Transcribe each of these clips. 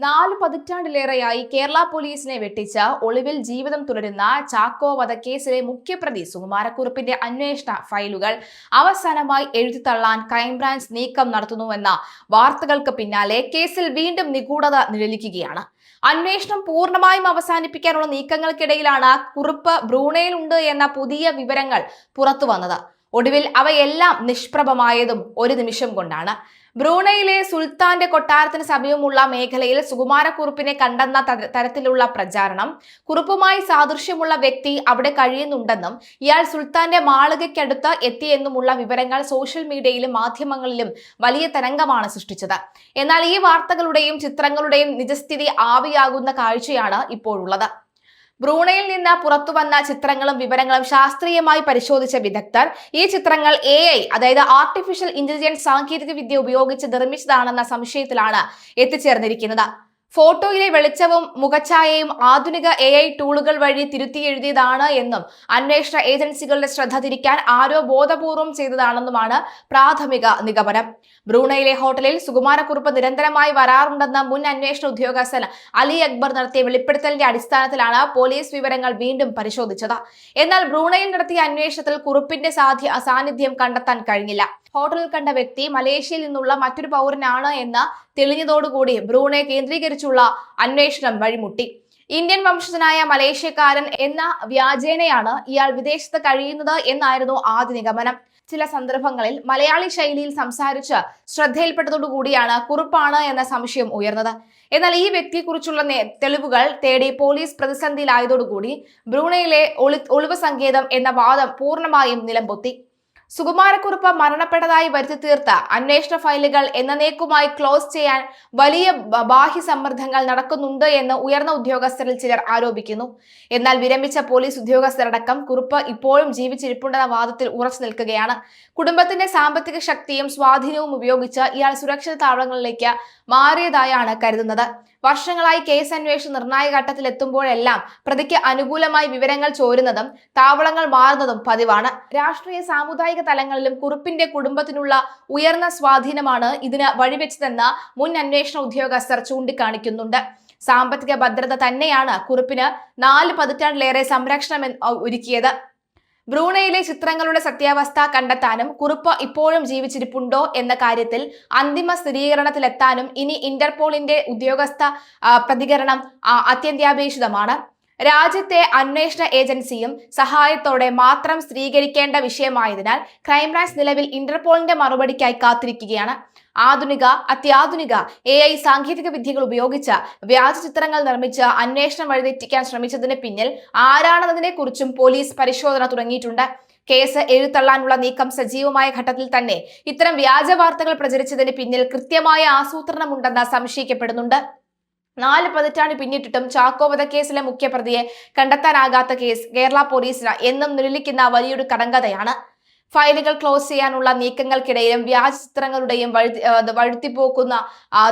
4 പതിറ്റാണ്ടിലേറെയായി കേരള പോലീസിനെ വെട്ടിച്ച ഒളിവിൽ ജീവിതം തുടരുന്ന ചാക്കോ വധക്കേസിലെ മുഖ്യപ്രതി സുകുമാരക്കുറുപ്പിന്റെ അന്വേഷണ ഫയലുകൾ അവസാനമായി എഴുതിത്തള്ളാൻ ക്രൈംബ്രാഞ്ച് നീക്കം നടത്തുന്നുവെന്ന വാർത്തകൾക്ക് പിന്നാലെ കേസിൽ വീണ്ടും നിഗൂഢത നിഴലിക്കുകയാണ്. അന്വേഷണം പൂർണ്ണമായും അവസാനിപ്പിക്കാനുള്ള നീക്കങ്ങൾക്കിടയിലാണ് കുറുപ്പ് ബ്രൂണയിലുണ്ട് എന്ന പുതിയ വിവരങ്ങൾ പുറത്തുവന്നത്. ഒടുവിൽ അവയെല്ലാം നിഷ്പ്രഭമായതും ഒരു നിമിഷം കൊണ്ടാണ്. ബ്രൂണയിലെ സുൽത്താന്റെ കൊട്ടാരത്തിന് സമീപമുള്ള മേഖലയിൽ സുകുമാരക്കുറുപ്പിനെ കണ്ടെന്ന തരത്തിലുള്ള പ്രചാരണം, കുറുപ്പുമായി സാദൃശ്യമുള്ള വ്യക്തി അവിടെ കഴിയുന്നുണ്ടെന്നും ഇയാൾ സുൽത്താന്റെ മാളികയ്ക്കടുത്ത് എത്തിയെന്നുമുള്ള വിവരങ്ങൾ സോഷ്യൽ മീഡിയയിലും മാധ്യമങ്ങളിലും വലിയ തരംഗമാണ് സൃഷ്ടിച്ചത്. എന്നാൽ ഈ വാർത്തകളുടെയും ചിത്രങ്ങളുടെയും നിജസ്ഥിതി ആവിയാകുന്ന കാഴ്ചയാണ് ഇപ്പോഴുള്ളത്. ബ്രൂണയിൽ നിന്ന് പുറത്തുവന്ന ചിത്രങ്ങളും വിവരങ്ങളും ശാസ്ത്രീയമായി പരിശോധിച്ച വിദഗ്ധർ ഈ ചിത്രങ്ങൾ AI, അതായത് ആർട്ടിഫിഷ്യൽ ഇന്റലിജൻസ് സാങ്കേതിക വിദ്യ ഉപയോഗിച്ച് നിർമ്മിച്ചതാണെന്ന സംശയത്തിലാണ് എത്തിച്ചേർന്നിരിക്കുന്നത്. ഫോട്ടോയിലെ വെളിച്ചവും മുഖഛായയും ആധുനിക AI ടൂളുകൾ വഴി തിരുത്തി എഴുതിയതാണ് എന്നും അന്വേഷണ ഏജൻസികളുടെ ശ്രദ്ധ തിരിക്കാൻ ആരോ ബോധപൂർവം ചെയ്തതാണെന്നുമാണ് പ്രാഥമിക നിഗമനം. ബ്രൂണയിലെ ഹോട്ടലിൽ സുകുമാരക്കുറുപ്പ് നിരന്തരമായി വരാറുണ്ടെന്ന മുൻ അന്വേഷണ ഉദ്യോഗസ്ഥൻ അലി അക്ബർ നടത്തിയ വെളിപ്പെടുത്തലിന്റെ അടിസ്ഥാനത്തിലാണ് പോലീസ് വിവരങ്ങൾ വീണ്ടും പരിശോധിച്ചത്. എന്നാൽ ബ്രൂണയിൽ നടത്തിയ അന്വേഷണത്തിൽ കുറുപ്പിന്റെ സാന്നിധ്യം കണ്ടെത്താൻ കഴിഞ്ഞില്ല. ഹോട്ടലിൽ കണ്ട വ്യക്തി മലേഷ്യയിൽ നിന്നുള്ള മറ്റൊരു പൗരനാണ് എന്ന് തെളിഞ്ഞതോടുകൂടി ബ്രൂണെ കേന്ദ്രീകരിച്ചുള്ള അന്വേഷണം വഴിമുട്ടി. ഇന്ത്യൻ വംശജനായ മലേഷ്യക്കാരൻ എന്ന വ്യാജേനയാണ് ഇയാൾ വിദേശത്ത് കഴിയുന്നത് എന്നായിരുന്നു ആദ്യ നിഗമനം. ചില സന്ദർഭങ്ങളിൽ മലയാളി ശൈലിയിൽ സംസാരിച്ച് ശ്രദ്ധയിൽപ്പെട്ടതോടുകൂടിയാണ് കുറുപ്പാണ് എന്ന സംശയം ഉയർന്നത്. എന്നാൽ ഈ വ്യക്തിയെക്കുറിച്ചുള്ള തെളിവുകൾ തേടി പോലീസ് പ്രതിസന്ധിയിലായതോടുകൂടി ബ്രൂണയിലെ ഒളിവ് സങ്കേതം എന്ന വാദം പൂർണ്ണമായും നിലംപൊത്തി. സുകുമാരക്കുറുപ്പ് മരണപ്പെട്ടതായി വരുത്തി തീർത്ത അന്വേഷണ ഫയലുകൾ എന്നേക്കുമായി ക്ലോസ് ചെയ്യാൻ വലിയ ബാഹ്യ സമ്മർദ്ദങ്ങൾ നടക്കുന്നുണ്ട് എന്ന് ഉയർന്ന ഉദ്യോഗസ്ഥരിൽ ചിലർ ആരോപിക്കുന്നു. എന്നാൽ വിരമിച്ച പോലീസ് ഉദ്യോഗസ്ഥരടക്കം കുറുപ്പ് ഇപ്പോഴും ജീവിച്ചിരിപ്പുണ്ടെന്ന വാദത്തിൽ ഉറച്ചു നിൽക്കുകയാണ്. കുടുംബത്തിന്റെ സാമ്പത്തിക ശക്തിയും സ്വാധീനവും ഉപയോഗിച്ച് ഇയാൾ സുരക്ഷിത താവളങ്ങളിലേക്ക് മാറിയതായാണ് കരുതുന്നത്. വർഷങ്ങളായി കേസ് അന്വേഷണം നിർണായക ഘട്ടത്തിൽ എത്തുമ്പോഴെല്ലാം പ്രതിക്ക് അനുകൂലമായി വിവരങ്ങൾ ചോരുന്നതും താവളങ്ങൾ മാറുന്നതും പതിവാണ്. രാഷ്ട്രീയ സാമുദായിക തലങ്ങളിലും കുറുപ്പിന്റെ കുടുംബത്തിനുള്ള ഉയർന്ന സ്വാധീനമാണ് ഇതിന് വഴിവെച്ചതെന്ന് മുൻ അന്വേഷണ ഉദ്യോഗസ്ഥർ ചൂണ്ടിക്കാണിക്കുന്നുണ്ട്. സാമ്പത്തിക ഭദ്രത തന്നെയാണ് കുറുപ്പിന് 4 പതിറ്റാണ്ടിലേറെ സംരക്ഷണം ഒരുക്കിയത്. ബ്രൂണയിലെ ചിത്രങ്ങളുടെ സത്യാവസ്ഥ കണ്ടെത്താനും കുറുപ്പ് ഇപ്പോഴും ജീവിച്ചിരിപ്പുണ്ടോ എന്ന കാര്യത്തിൽ അന്തിമ സ്ഥിരീകരണത്തിലെത്താനും ഇനി ഇന്റർപോളിന്റെ ഉദ്യോഗസ്ഥ പ്രതികരണം അത്യന്താപേക്ഷിതമാണ്. രാജ്യത്തെ അന്വേഷണ ഏജൻസിയും സഹായത്തോടെ മാത്രം സ്ഥിരീകരിക്കേണ്ട വിഷയമായതിനാൽ ക്രൈംബ്രാഞ്ച് നിലവിൽ ഇന്റർപോളിന്റെ മറുപടിക്കായി കാത്തിരിക്കുകയാണ്. അത്യാധുനിക AI സാങ്കേതിക വിദ്യകൾ ഉപയോഗിച്ച് വ്യാജ ചിത്രങ്ങൾ നിർമ്മിച്ച് അന്വേഷണം വഴിതെറ്റിക്കാൻ ശ്രമിച്ചതിന് പിന്നിൽ ആരാണെന്നതിനെ കുറിച്ചും പോലീസ് പരിശോധന തുടങ്ങിയിട്ടുണ്ട്. കേസ് എഴുതള്ളാനുള്ള നീക്കം സജീവമായ ഘട്ടത്തിൽ തന്നെ ഇത്തരം വ്യാജ വാർത്തകൾ പ്രചരിച്ചതിന് പിന്നിൽ കൃത്യമായ ആസൂത്രണമുണ്ടെന്ന് സംശയിക്കപ്പെടുന്നുണ്ട്. 4 പതിറ്റാണ്ട് പിന്നിട്ടിട്ടും ചാക്കോ വധക്കേസിലെ മുഖ്യപ്രതിയെ കണ്ടെത്താനാകാത്ത കേസ് കേരള പോലീസിന് എന്നും നിഴലിക്കുന്ന വലിയൊരു കടങ്കഥയാണ്. ഫയലുകൾ ക്ലോസ് ചെയ്യാനുള്ള നീക്കങ്ങൾക്കിടയിലും വ്യാജ ചിത്രങ്ങളുടെയും വഴുത്തിപ്പോക്കുന്ന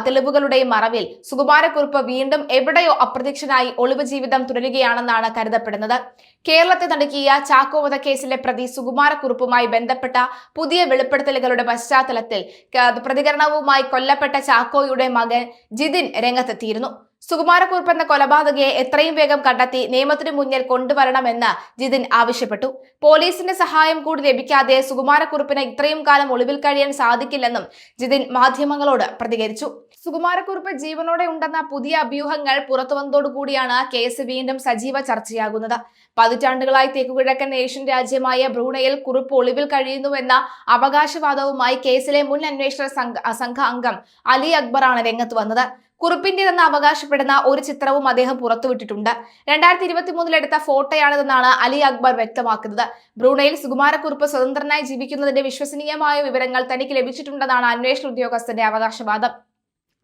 തെളിവുകളുടെയും മറവിൽ സുകുമാരക്കുറുപ്പ് വീണ്ടും എവിടെയോ അപ്രത്യക്ഷനായി ഒളിവ് ജീവിതം തുടരുകയാണെന്നാണ് കരുതപ്പെടുന്നത്. കേരളത്തെ നടുക്കിയ ചാക്കോ വധക്കേസിലെ പ്രതി സുകുമാരക്കുറുപ്പുമായി ബന്ധപ്പെട്ട പുതിയ വെളിപ്പെടുത്തലുകളുടെ പശ്ചാത്തലത്തിൽ പ്രതികരണവുമായി കൊല്ലപ്പെട്ട ചാക്കോയുടെ മകൻ ജിതിൻ രംഗത്തെത്തിയിരുന്നു. സുകുമാരക്കുറുപ്പ് എന്ന കൊലപാതകയെ എത്രയും വേഗം കണ്ടെത്തി നിയമത്തിന് മുന്നിൽ കൊണ്ടുവരണമെന്ന് ജിതിൻ ആവശ്യപ്പെട്ടു. പോലീസിന്റെ സഹായം കൂടി ലഭിക്കാതെ സുകുമാരക്കുറുപ്പിന് ഇത്രയും കാലം ഒളിവിൽ കഴിയാൻ സാധിക്കില്ലെന്നും ജിതിൻ മാധ്യമങ്ങളോട് പ്രതികരിച്ചു. സുകുമാരക്കുറുപ്പ് ജീവനോടെ ഉണ്ടെന്ന പുതിയ അഭ്യൂഹങ്ങൾ പുറത്തുവന്നതോടുകൂടിയാണ് കേസ് വീണ്ടും സജീവ ചർച്ചയാകുന്നത്. പതിറ്റാണ്ടുകളായി തെക്കുകിഴക്കൻ ഏഷ്യൻ രാജ്യമായ ബ്രൂണയിൽ കുറുപ്പ് ഒളിവിൽ കഴിയുന്നുവെന്ന അവകാശവാദവുമായി കേസിലെ മുൻ അന്വേഷണ സംഘ അംഗം അലി അക്ബറാണ് രംഗത്ത് വന്നത്. കുറുപ്പിന്റേതെന്ന് അവകാശപ്പെടുന്ന ഒരു ചിത്രവും അദ്ദേഹം പുറത്തുവിട്ടിട്ടുണ്ട്. 2023 എടുത്ത ഫോട്ടോയാണിതെന്നാണ് അലി അക്ബർ വ്യക്തമാക്കുന്നത്. ബ്രൂണയിൽ സുകുമാരക്കുറുപ്പ് സ്വതന്ത്രനായി ജീവിക്കുന്നതിന്റെ വിശ്വസനീയമായ വിവരങ്ങൾ തനിക്ക് ലഭിച്ചിട്ടുണ്ടെന്നാണ് അന്വേഷണ ഉദ്യോഗസ്ഥന്റെ അവകാശവാദം.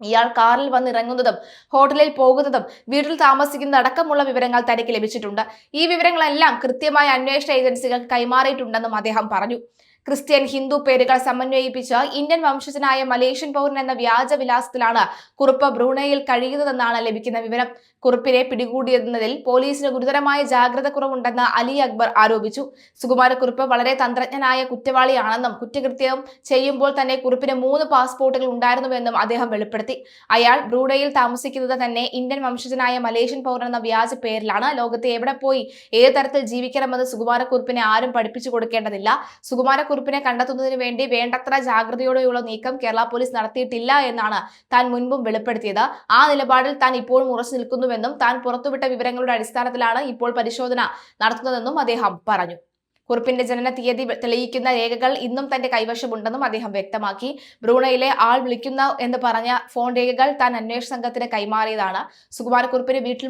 ഇയാൾ കാറിൽ വന്നിറങ്ങുന്നതും ഹോട്ടലിൽ പോകുന്നതും വീട്ടിൽ താമസിക്കുന്നത് അടക്കമുള്ള വിവരങ്ങൾ തനിക്ക് ലഭിച്ചിട്ടുണ്ട്. ഈ വിവരങ്ങളെല്ലാം കൃത്യമായ അന്വേഷണ ഏജൻസികൾക്ക് കൈമാറിയിട്ടുണ്ടെന്നും അദ്ദേഹം പറഞ്ഞു. ക്രിസ്ത്യൻ ഹിന്ദു പേരുകൾ സമന്വയിപ്പിച്ച് ഇന്ത്യൻ വംശജനായ മലേഷ്യൻ പൗരൻ എന്ന വ്യാജ വിലാസത്തിലാണ് കുറുപ്പ് ബ്രൂണയിൽ കഴിയുന്നതെന്നാണ് ലഭിക്കുന്ന വിവരം. കുറുപ്പിനെ പിടികൂടിയതിൽ പോലീസിന് ഗുരുതരമായ ജാഗ്രത കുറവുണ്ടെന്ന് അലി അക്ബർ ആരോപിച്ചു. സുകുമാരക്കുറുപ്പ് വളരെ തന്ത്രജ്ഞനായ കുറ്റവാളിയാണെന്നും കുറ്റകൃത്യം ചെയ്യുമ്പോൾ തന്നെ കുറുപ്പിന് 3 പാസ്പോർട്ടുകൾ ഉണ്ടായിരുന്നുവെന്നും അദ്ദേഹം വെളിപ്പെടുത്തി. അയാൾ ബ്രൂണയിൽ താമസിക്കുന്നത് തന്നെ ഇന്ത്യൻ വംശജനായ മലേഷ്യൻ പൗരൻ എന്ന വ്യാജ പേരിലാണ്. ലോകത്തെ എവിടെ പോയി ഏത് തരത്തിൽ ജീവിക്കണമെന്ന് സുകുമാരക്കുറുപ്പിനെ ആരും പഠിപ്പിച്ചു കൊടുക്കേണ്ടതില്ല. സുകുമാരക്കുറുപ്പിനെ കണ്ടെത്തുന്നതിന് വേണ്ടി വേണ്ടത്ര ജാഗ്രതയോടെയുള്ള നീക്കം കേരള പോലീസ് നടത്തിയിട്ടില്ല എന്നാണ് താൻ മുൻപും വെളിപ്പെടുത്തിയത്. ആ നിലപാടിൽ താൻ ഇപ്പോഴും ഉറച്ചു നിൽക്കുന്നുവെന്നും താൻ പുറത്തുവിട്ട വിവരങ്ങളുടെ അടിസ്ഥാനത്തിലാണ് ഇപ്പോൾ പരിശോധന നടത്തുന്നതെന്നും അദ്ദേഹം പറഞ്ഞു. കുറുപ്പിന്റെ ജനന തീയതി തെളിയിക്കുന്ന രേഖകൾ ഇന്നും തന്റെ കൈവശമുണ്ടെന്നും അദ്ദേഹം വ്യക്തമാക്കി. ബ്രൂണയിലെ ആൾ വിളിക്കുന്ന എന്ന് പറഞ്ഞ ഫോൺ രേഖകൾ താൻ അന്വേഷണ സംഘത്തിന് കൈമാറിയതാണ്. സുകുമാരക്കുറുപ്പിന്റെ വീട്ടിൽ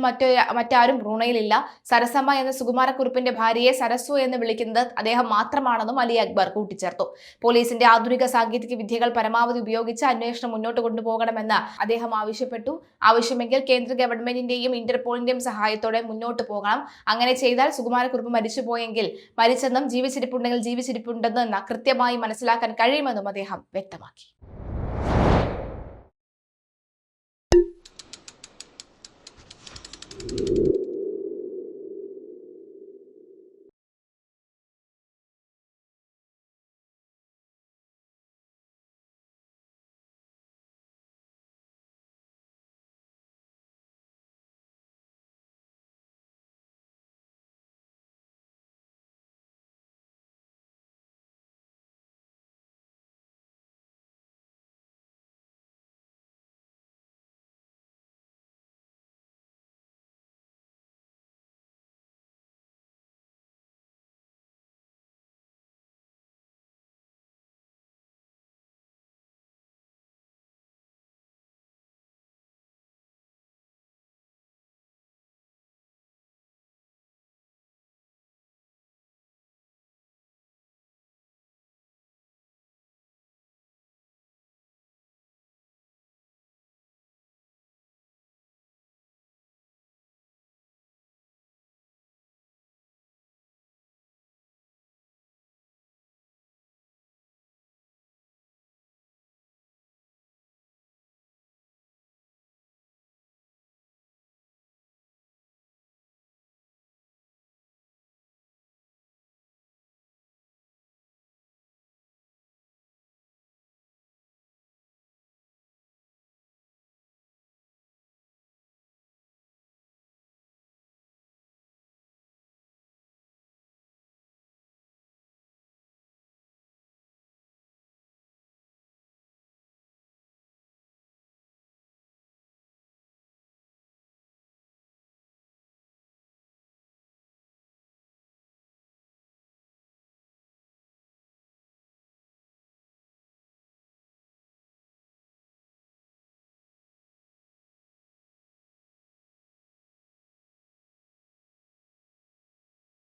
മറ്റാരും ബ്രൂണയിലില്ല. സരസമ്മ എന്ന സുകുമാരക്കുറുപ്പിന്റെ ഭാര്യയെ സരസു എന്ന് വിളിക്കുന്നത് അദ്ദേഹം മാത്രമാണെന്നും അലി അക്ബർ കൂട്ടിച്ചേർത്തു. പോലീസിന്റെ ആധുനിക സാങ്കേതിക വിദ്യകൾ പരമാവധി ഉപയോഗിച്ച് അന്വേഷണം മുന്നോട്ട് കൊണ്ടുപോകണമെന്ന് അദ്ദേഹം ആവശ്യപ്പെട്ടു. ആവശ്യമെങ്കിൽ കേന്ദ്ര ഗവൺമെന്റിന്റെയും ഇന്റർപോളിന്റെയും സഹായത്തോടെ മുന്നോട്ട് പോകണം. അങ്ങനെ ചെയ്താൽ സുകുമാരക്കുറുപ്പ് മരിച്ചുപോയെങ്കിൽ മരിച്ചെന്നും ജീവിച്ചിരിപ്പുണ്ടെങ്കിൽ ജീവിച്ചിരിപ്പുണ്ടെന്നും കൃത്യമായി മനസ്സിലാക്കാൻ കഴിയുമെന്നും അദ്ദേഹം വ്യക്തമാക്കി.